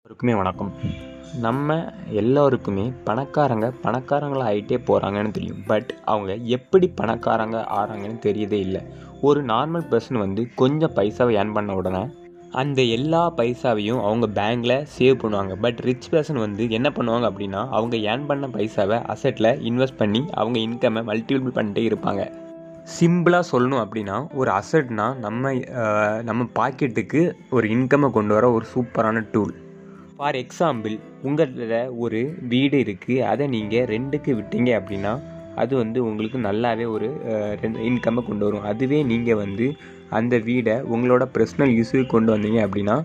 எல்லாருக்குமே வணக்கம். நம்ம எல்லோருக்குமே பணக்காரங்களா ஆகிட்டே போகிறாங்கன்னு தெரியும். பட் அவங்க எப்படி பணக்காரங்க ஆகிறாங்கன்னு தெரியதே இல்லை. ஒரு நார்மல் பர்சன் கொஞ்சம் பைசாவை ஏர்ன் பண்ண உடனே அந்த எல்லா பைசாவையும் அவங்க பேங்க்கில் சேவ் பண்ணுவாங்க. பட் ரிச் பர்சன் என்ன பண்ணுவாங்க அப்படின்னா, அவங்க ஏர்ன் பண்ண பைசாவை அசெட்டில் இன்வெஸ்ட் பண்ணி அவங்க இன்கம்மை மல்டிபிள் பண்ணிட்டே இருப்பாங்க. சிம்பிளாக சொல்லணும் அப்படின்னா, ஒரு அசெட்னா நம்ம பாக்கெட்டுக்கு ஒரு இன்கம்மை கொண்டு வர ஒரு சூப்பரான டூல். ஃபார் எக்ஸாம்பிள், உங்கள்கிட்ட ஒரு வீடு இருக்குது, அதை நீங்கள் ரெண்டுக்கு விட்டீங்க அப்படின்னா அது உங்களுக்கு நல்லாவே ஒரு இன்கம்மை கொண்டு வரும். அதுவே நீங்கள் அந்த வீடை உங்களோட பர்சனல் யூஸுக்கு கொண்டு வந்தீங்க அப்படின்னா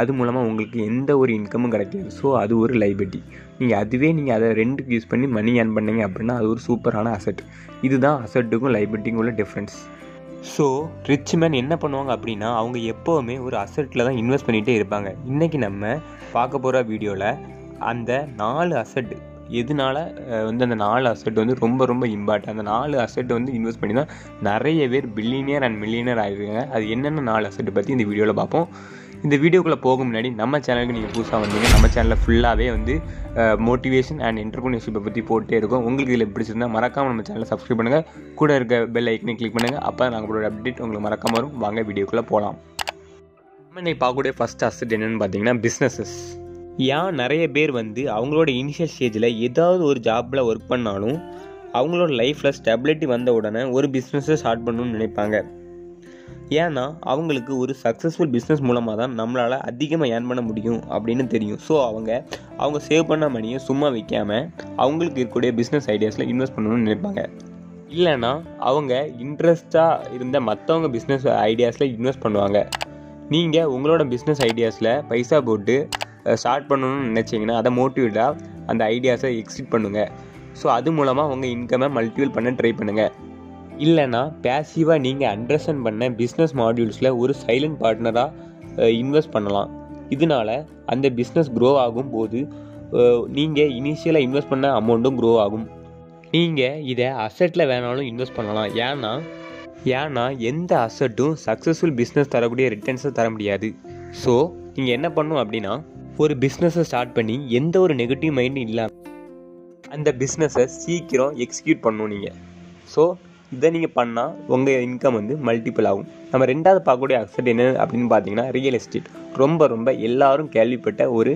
அது மூலமாக உங்களுக்கு எந்த ஒரு இன்கமும் கிடைக்காது. ஸோ அது ஒரு லைபிலிட்டி. நீங்கள் அதை ரெண்டுக்கு யூஸ் பண்ணி மணி ஏர்ன் பண்ணீங்க அப்படின்னா அது ஒரு சூப்பரான அசெட். இதுதான் அசெட்டுக்கும் லைபிலிட்டிக்கும் உள்ள டிஃப்ரென்ஸ். ஸோ ரிச் மேன் என்ன பண்ணுவாங்க அப்படின்னா, அவங்க எப்போவுமே ஒரு அசெட்டில் தான் இன்வெஸ்ட் பண்ணிகிட்டே இருப்பாங்க. இன்றைக்கி நம்ம பார்க்க போகிற வீடியோவில் அந்த 4 அசெட் எதனால அந்த 4 அசெட் ரொம்ப ரொம்ப இம்பார்ட்டன்ட். அந்த 4 அசெட் இன்வெஸ்ட் பண்ணி தான் நிறைய பேர் பில்லியனியர் அண்ட் மில்லியனியர் ஆகிருக்காங்க. அது என்னென்ன 4 அசெட் பற்றி இந்த வீடியோவில் பார்ப்போம். இந்த வீடியோக்குள்ளே போக முன்னாடி நம்ம சேனலுக்கு நீங்கள் புதுசாக வந்தீங்க, நம்ம சேனலில் ஃபுல்லாகவே மோட்டிவேஷன் அண்ட் என்டர்பிரினர்ஷிப்பை பற்றி போட்டே இருக்கும். உங்களுக்கு இதில் பிடிச்சிருந்தா மறக்காமல் நம்ம சேனலை சப்ஸ்கிரைப் பண்ணுங்கள், கூட இருக்க பெல் ஐக்கனை கிளிக் பண்ணுங்கள். அப்போ நாங்களோட அப்டேட் உங்களுக்கு மறக்காம வரும். வாங்க வீடியோக்குள்ளே போகலாம். நம்ம இன்றைக்கி பார்க்கக்கூடிய ஃபஸ்ட் அசெட் என்னென்னு பார்த்தீங்கன்னா பிஸ்னஸஸ். ஏன் நிறைய பேர் அவங்களோட இனிஷியல் ஸ்டேஜில் ஏதாவது ஒரு ஜாப்பில் ஒர்க் பண்ணாலும் அவங்களோட லைஃப்பில் ஸ்டெபிலிட்டி வந்த உடனே ஒரு பிஸ்னஸை ஸ்டார்ட் பண்ணணும்னு நினைப்பாங்க. ஏன்னா அவங்களுக்கு ஒரு சக்ஸஸ்ஃபுல் பிஸ்னஸ் மூலமாக தான் நம்மளால் அதிகமாக ஏர்ன் பண்ண முடியும் அப்படின்னு தெரியும். ஸோ அவங்க சேவ் பண்ண மணியை சும்மா வைக்காமல் அவங்களுக்கு இருக்கக்கூடிய பிஸ்னஸ் ஐடியாஸில் இன்வெஸ்ட் பண்ணணும்னு நினைப்பாங்க. இல்லைன்னா அவங்க இன்ட்ரெஸ்டாக இருந்த மற்றவங்க பிஸ்னஸ் ஐடியாஸில் இன்வெஸ்ட் பண்ணுவாங்க. நீங்கள் உங்களோட பிஸ்னஸ் ஐடியாஸில் பைசா போட்டு ஸ்டார்ட் பண்ணணும்னு நினச்சிங்கன்னா அதை மோட்டிவேட்டாக அந்த ஐடியாஸை எக்ஸிட் பண்ணுங்கள். ஸோ அது மூலமாக உங்கள் இன்கம்மை மல்டிபிள் பண்ண ட்ரை பண்ணுங்கள். இல்லைனா பேசிவாக நீங்கள் அண்டர்ஸ்டாண்ட் பண்ண பிஸ்னஸ் மாடியூல்ஸில் ஒரு சைலண்ட் பார்ட்னராக இன்வெஸ்ட் பண்ணலாம். இதனால் அந்த பிஸ்னஸ் க்ரோ ஆகும் போது நீங்கள் இனிஷியலாக இன்வெஸ்ட் பண்ண அமௌண்ட்டும் க்ரோ ஆகும். நீங்கள் இதை அசெட்டில் வேணாலும் இன்வெஸ்ட் பண்ணலாம். ஏன்னா எந்த அசெட்டும் சக்ஸஸ்ஃபுல் பிஸ்னஸ் தரக்கூடிய ரிட்டர்ன்ஸை தர முடியாது. ஸோ நீங்கள் என்ன பண்ணணும் அப்படின்னா, ஒரு பிஸ்னஸை ஸ்டார்ட் பண்ணி எந்த ஒரு நெகட்டிவ் மைண்டும் இல்லாமல் அந்த பிஸ்னஸை சீக்கிரம் எக்ஸிக்யூட் பண்ணணும் நீங்கள். ஸோ இதை நீங்கள் பண்ணால் உங்கள் இன்கம் மல்டிபிள் ஆகும். நம்ம ரெண்டாவது பார்க்கக்கூடிய அசெட் என்ன அப்படின்னு பார்த்தீங்கன்னா ரியல் எஸ்டேட். ரொம்ப ரொம்ப எல்லாரும் கேள்விப்பட்ட ஒரு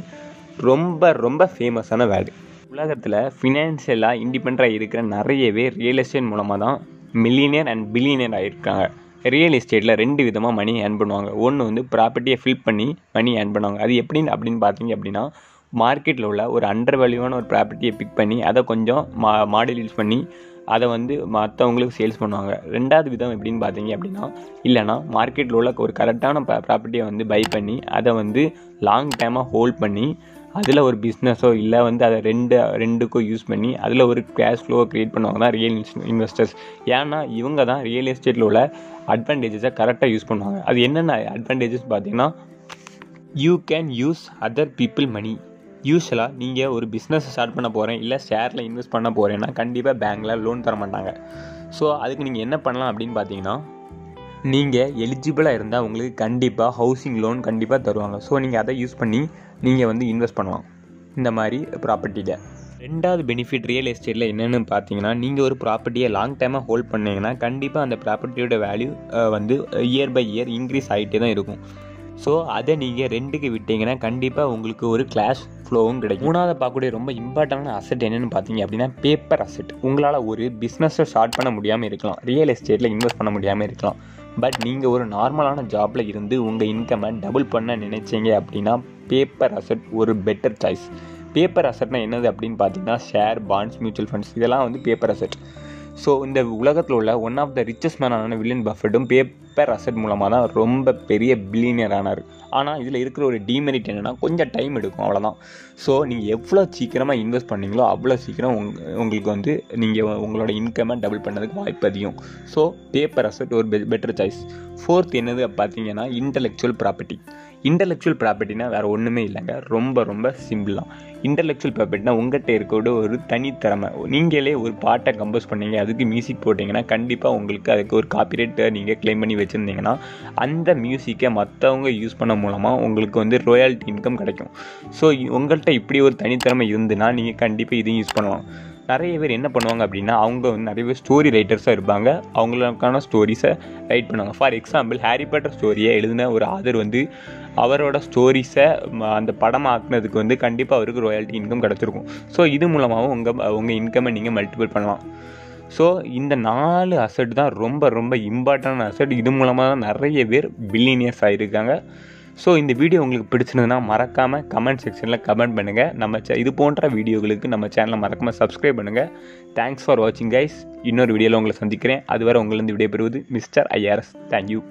ரொம்ப ரொம்ப ஃபேமஸான வேர்டு. உலகத்தில் ஃபினான்ஷியலாக இண்டிபெண்டாக இருக்கிற நிறைய பேர் ரியல் எஸ்டேட் மூலமாக தான் மில்லியனியர் அண்ட் பில்லியனியர் ஆகியிருக்காங்க. ரியல் எஸ்டேட்டில் 2 விதமாக மணி ஏர்ன் பண்ணுவாங்க. ஒன்று ப்ராப்பர்ட்டியை ஃபில் பண்ணி மணி ஏர்ன் பண்ணுவாங்க. அது அப்படின்னு பார்த்தீங்க அப்படின்னா, மார்க்கெட்டில் உள்ள ஒரு அண்டர் வேல்யூவான ஒரு ப்ராப்பர்ட்டியை பிக் பண்ணி அதை கொஞ்சம் மாடலைஸ் பண்ணி அதை மற்றவங்களுக்கு சேல்ஸ் பண்ணுவாங்க. ரெண்டாவது விதம் எப்படின்னு பார்த்தீங்க அப்படின்னா, இல்லைனா மார்க்கெட்டில் உள்ள ஒரு கரெக்டான ப்ராப்பர்ட்டியை பை பண்ணி அதை லாங் டைமாக ஹோல்ட் பண்ணி அதில் ஒரு பிஸ்னஸோ இல்லை அதை ரெண்டுக்கோ யூஸ் பண்ணி அதில் ஒரு கேஷ் ஃப்ளோவை க்ரியேட் பண்ணுவாங்க தான் ரியல் இன்வெஸ்டர்ஸ். ஏன்னா இவங்க தான் ரியல் எஸ்டேட்டில் உள்ள அட்வான்டேஜஸை கரெக்டாக யூஸ் பண்ணுவாங்க. அது என்னென்ன அட்வான்டேஜஸ் பார்த்தீங்கன்னா, you can use other people money. யூஸ்வலாக நீங்கள் ஒரு பிஸ்னஸ் ஸ்டார்ட் பண்ண போகிறேன் இல்லை ஷேரில் இன்வெஸ்ட் பண்ண போகிறேன்னா கண்டிப்பாக பேங்க்கில் லோன் தர மாட்டாங்க. ஸோ அதுக்கு நீங்கள் என்ன பண்ணலாம் அப்படின்னு பார்த்தீங்கன்னா, நீங்கள் எலிஜிபிளாக இருந்தால் உங்களுக்கு கண்டிப்பாக ஹவுசிங் லோன் கண்டிப்பாக தருவாங்க. ஸோ நீங்கள் அதை யூஸ் பண்ணி நீங்கள் இன்வெஸ்ட் பண்ணலாம் இந்த மாதிரி ப்ராப்பர்ட்டியில். ரெண்டாவது பெனிஃபிட் ரியல் எஸ்டேட்டில் என்னென்னு பார்த்தீங்கன்னா, நீங்கள் ஒரு ப்ராப்பர்ட்டியை லாங் டைமாக ஹோல்ட் பண்ணிங்கன்னா கண்டிப்பாக அந்த ப்ராப்பர்ட்டியோட value year by year increase ஆகிட்டே தான் இருக்கும். ஸோ அதை நீங்கள் ரெண்டுக்கு விட்டீங்கன்னா கண்டிப்பாக உங்களுக்கு ஒரு கேஷ் ஃப்ளோவும் கிடைக்கும். மூணாவது பார்க்கக்கூடிய ரொம்ப இம்பார்ட்டண்டான அசெட் என்னென்னு பார்த்தீங்க அப்படின்னா பேப்பர் அசெட். உங்களால் ஒரு பிஸ்னஸை ஸ்டார்ட் பண்ண முடியாமல் இருக்கலாம், ரியல் எஸ்டேட்டில் இன்வெஸ்ட் பண்ண முடியாமல் இருக்கலாம். பட் நீங்கள் ஒரு நார்மலான ஜாப்பில் இருந்து உங்கள் இன்கம்மை டபுள் பண்ண நினைச்சிங்க அப்படின்னா பேப்பர் அசெட் ஒரு பெட்டர் சாய்ஸ். பேப்பர் அசெட்னா என்னது அப்படின்னு பார்த்தீங்கன்னா, ஷேர், பாண்ட்ஸ், மியூச்சுவல் ஃபண்ட்ஸ், இதெல்லாம் பேப்பர் அசெட். ஸோ இந்த உலகத்தில் உள்ள ஒன் ஆஃப் த ரிச்சஸ்ட் மேனான வில்லியன் பஃபெட்டும் பேப்பர் அசெட் மூலமாக தான் ரொம்ப பெரிய பில்லியனியர் ஆனார். ஆனால் இதில் இருக்கிற ஒரு டிமெரிட் என்னென்னா, கொஞ்சம் டைம் எடுக்கும், அவ்வளோதான். ஸோ நீங்கள் எவ்வளோ சீக்கிரமாக இன்வெஸ்ட் பண்ணீங்களோ அவ்வளோ சீக்கிரம் உங்களுக்கு நீங்கள் உங்களோட இன்கம்மை டபுள் பண்ணதுக்கு வாய்ப்பு அதிகம். ஸோ பேப்பர் அசெட் ஒரு பெட்டர் சாய்ஸ். ஃபோர்த் என்னது பார்த்தீங்கன்னா இன்டெலெக்சுவல் ப்ராப்பர்ட்டி. இன்டலெக்சுவல் ப்ராப்பர்ட்டினா வேறு ஒன்றுமே இல்லைங்க, ரொம்ப ரொம்ப சிம்பிளாக. இன்டலெக்சுவல் ப்ராப்பர்ட்டினா உங்கள்கிட்ட இருக்கோட ஒரு தனித்திறமை. நீங்களே ஒரு பாட்டை கம்போஸ் பண்ணீங்க, அதுக்கு மியூசிக் போட்டிங்கன்னா கண்டிப்பாக உங்களுக்கு அதுக்கு ஒரு காப்பிரைட்டை நீங்கள் கிளைம் பண்ணி வச்சுருந்தீங்கன்னா அந்த மியூசிக்கை மற்றவங்க யூஸ் பண்ண மூலமாக உங்களுக்கு வந்து ராயல்ட்டி இன்கம் கிடைக்கும். ஸோ உங்கள்கிட்ட இப்படி ஒரு தனித்திறமை இருந்துன்னா நீங்கள் கண்டிப்பாக இதையும் யூஸ் பண்ணுவாங்க. நிறைய பேர் என்ன பண்ணுவாங்க அப்படின்னா, அவங்க வந்து நிறைய பேர் ஸ்டோரி ரைட்டர்ஸாக இருப்பாங்க, அவங்களுக்கான ஸ்டோரிஸை ரைட் பண்ணுவாங்க. ஃபார் எக்ஸாம்பிள் ஹாரி பாட்டர் ஸ்டோரியை எழுதின ஒரு ஆதர் வந்து அவரோட ஸ்டோரிஸை அந்த படமாக ஆக்குனதுக்கு வந்து கண்டிப்பாக அவருக்கு ராயல்ட்டி இன்கம் கிடச்சிருக்கும். ஸோ இது மூலமாகவும் உங்கள் இன்கம்மை நீங்கள் மல்டிபிள் பண்ணலாம். ஸோ இந்த 4 அசட் தான் ரொம்ப ரொம்ப இம்பார்ட்டன்டான அசட். இது மூலமாக தான் நிறைய பேர் பில்லியனியர்ஸ் ஆகியிருக்காங்க. ஸோ இந்த வீடியோ உங்களுக்கு பிடிச்சிருந்ததுன்னா மறக்காமல் கமெண்ட் செக்ஷனில் கமெண்ட் பண்ணுங்கள். இது போன்ற வீடியோகளுக்கு நம்ம சேனலை மறக்காமல் சப்ஸ்கிரைப் பண்ணுங்கள். தேங்க்ஸ் ஃபார் வாட்சிங் கைஸ். இன்னொரு வீடியோவில் உங்களை சந்திக்கிறேன். அதுவரை உங்களிருந்து விடைபெறுவது மிஸ்டர் IRS. தேங்க்யூ.